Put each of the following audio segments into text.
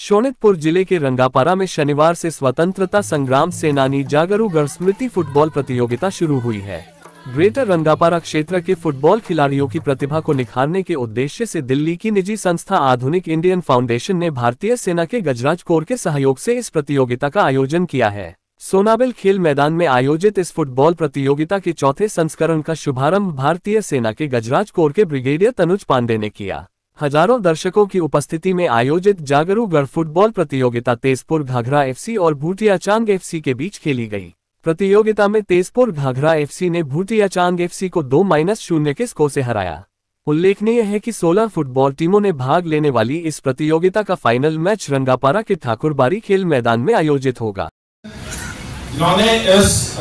शोनितपुर जिले के रंगापारा में शनिवार से स्वतंत्रता संग्राम सेनानी जागरूगढ़ स्मृति फुटबॉल प्रतियोगिता शुरू हुई है। ग्रेटर रंगापारा क्षेत्र के फुटबॉल खिलाड़ियों की प्रतिभा को निखारने के उद्देश्य से दिल्ली की निजी संस्था आधुनिक इंडियन फाउंडेशन ने भारतीय सेना के गजराज कोर के सहयोग से इस प्रतियोगिता का आयोजन किया है। सोनाबिल खेल मैदान में आयोजित इस फुटबॉल प्रतियोगिता के चौथे संस्करण का शुभारंभ भारतीय सेना के गजराज कोर के ब्रिगेडियर तनुज पांडे ने किया। हजारों दर्शकों की उपस्थिति में आयोजित जागरूगढ़ फुटबॉल प्रतियोगिता तेजपुर घाघरा एफसी और भूटियाचांग एफसी के बीच खेली गई। प्रतियोगिता में तेजपुर घाघरा एफसी ने भूटियाचांग एफसी को 2-0 के स्कोर से हराया। उल्लेखनीय है कि 16 फुटबॉल टीमों ने भाग लेने वाली इस प्रतियोगिता का फाइनल मैच रंगापारा के ठाकुरबाड़ी खेल मैदान में आयोजित होगा। इन्होंने इस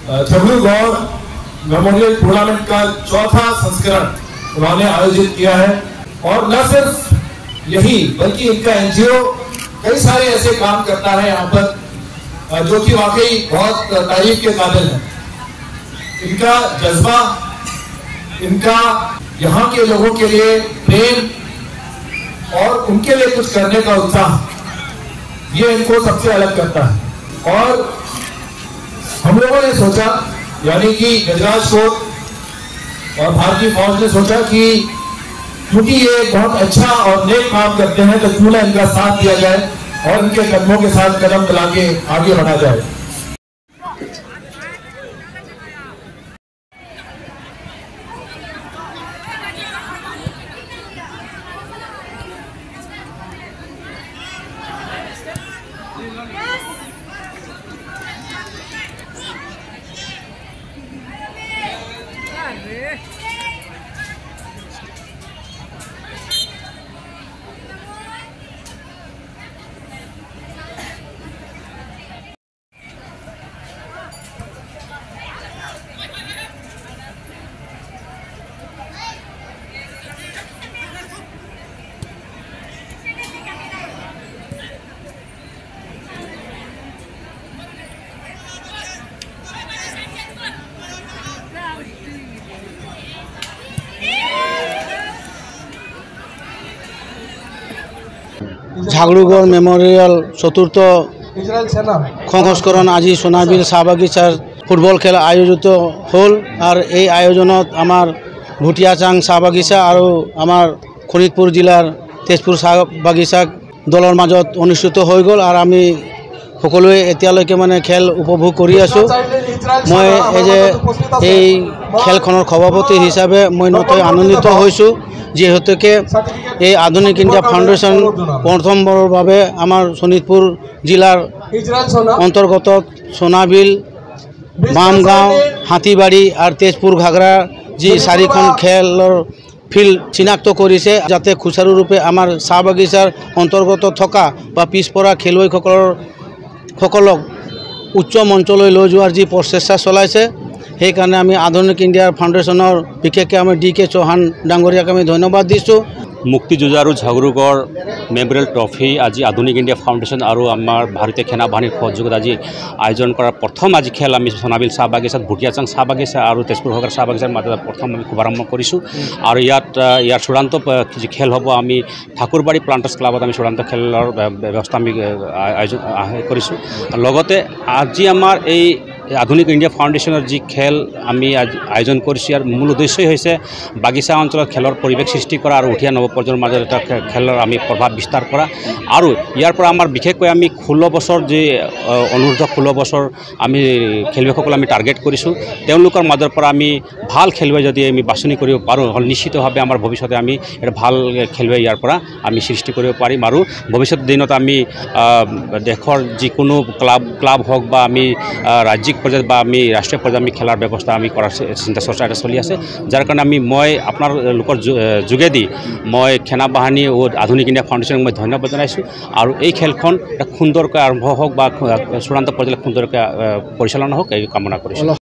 जागरूगढ़ मेमोरियल टूर्नामेंट का चौथा संस्करण उन्होंने आयोजित किया है और न सिर्फ यही बल्कि इनका एनजीओ कई सारे ऐसे काम करता है यहाँ पर जो कि वाकई बहुत तारीफ के काबिल है। इनका जज्बा, इनका यहाँ के लोगों के लिए प्रेम और उनके लिए कुछ करने का उत्साह, ये इनको सबसे अलग करता है। और हम लोगों ने सोचा, यानी कि गजराज कोर और भारतीय फौज ने सोचा कि क्योंकि ये बहुत अच्छा और नेक काम करते हैं तो क्यों ना इनका साथ दिया जाए और इनके कदमों के साथ कदम मिला के आगे बढ़ा जाए। झागड़ूगढ़ मेमोरियल चतुर्थ संस्करण आज सोनाबिल चाह बागिचार फुटबल खेल आयोजित हल और ये आयोजनत आमार भूटियाचांग चाह बागिचा और आमार शोणितपुर जिलार तेजपुर चाह बागिचा दलर मजत अनुष्ठित हो गल और आमी सकलोए एतियाলৈকে माने खेल उपभोग करि आছো। मैं एज ए खेलखনৰ सभापति हिसाबे मैं नतय आनंदित হৈছো जेहेतुके ये आधुनिक इंडिया फाउंडेशन प्रथमबार भावे आमार शोणितपुर जिलार अंतर्गत सोनाबिल बामगाँव हाथीबाड़ी और तेजपुर घाघरा जी चारिखन खेलर फिल्ड चिनाक्त करिছে जाते खुचारू रूपे आमार चाह बागिचार अंतर्गत थका बा पिछपरा खेलुवैসকলক उच्च मंचल लै जोৱাৰ जी प्रचेष्टा चलाइছে সেইকাৰণে আমি आधुनिक इंडिया फाउंडेशनर विशेषকৈ आम DK चौहान डांगरियाक आम धन्यवाद दिছোঁ। मुक्तियुजारू झागरूगढ़ मेमोरियल ट्रफी आज आधुनिक इंडिया फाउंडेशन और आमार भारतीय सेना बाहिनीर सहयोगत आज आयोजन करार प्रथम आज खेल आम सोनाबिल चाह बागिचात भूटियाचांग चाह बागिचा और तेजपुर घाघरा चाह बागिचार मध्य प्रथम शुभारम्भ करिছোঁ और यार चूड़ान्त खेल हम आम ठाकुरबाड़ी प्लांटार्स क्लाबत आम चूड़ान्त खेलर व्यवस्था आम आयोजन करिছোঁ। लगते आज आमार आधुनिक इंडिया फाउंडेशनर जी खेल आमी आज आयोजन करिছোঁ और मूल उद्देश्य হৈছে बागिचा अंचल खेलर परिवेश सृष्टि करा और उठिया नवप्रजन्মৰ মাজত এটা খেলৰ আমি প্ৰভাৱ বিস্তাৰ কৰা আৰু ইয়াৰ পৰা আমাৰ বিশেষকৈ আমি 16 বছৰ যে অনুৰ্ধ 16 বছৰ আমি খেলুৱৈসকল আমি টাৰ্গেট কৰিছোঁ তেওঁলোকৰ মাজৰ পৰা আমি ভাল খেলুৱৈ যদি আমি বাছনি কৰিব পাৰোঁ হল নিশ্চিতভাৱে আমাৰ ভৱিষ্যতে আমি এটা ভাল খেলুৱৈ ইয়াৰ পৰা আমি সৃষ্টি কৰিব পাৰিম আৰু ভৱিষ্যত দিনত আমি দেশৰ যিকোনো ক্লাব হওক বা আমি ৰাজ্যিক পৰ্যায়ত বা আমি ৰাষ্ট্ৰীয় পৰ্যায়ত আমি খেলাৰ ব্যৱস্থা আমি কৰাৰ চিন্তা চৰ্চা এটা চলি আছে যাৰ কাৰণে মই আপোনাৰ লোকৰ যোগেদি मैं सेना बाहिनी और आधुनिक इंडिया फाउंडेशन मैं धन्यवाद जानाइছোঁ और ये खेलखन सुंदरक आरम्भ होक चूड़ान्त पर्यायर सुंदरक परिचालना होक कामना करिছোঁ।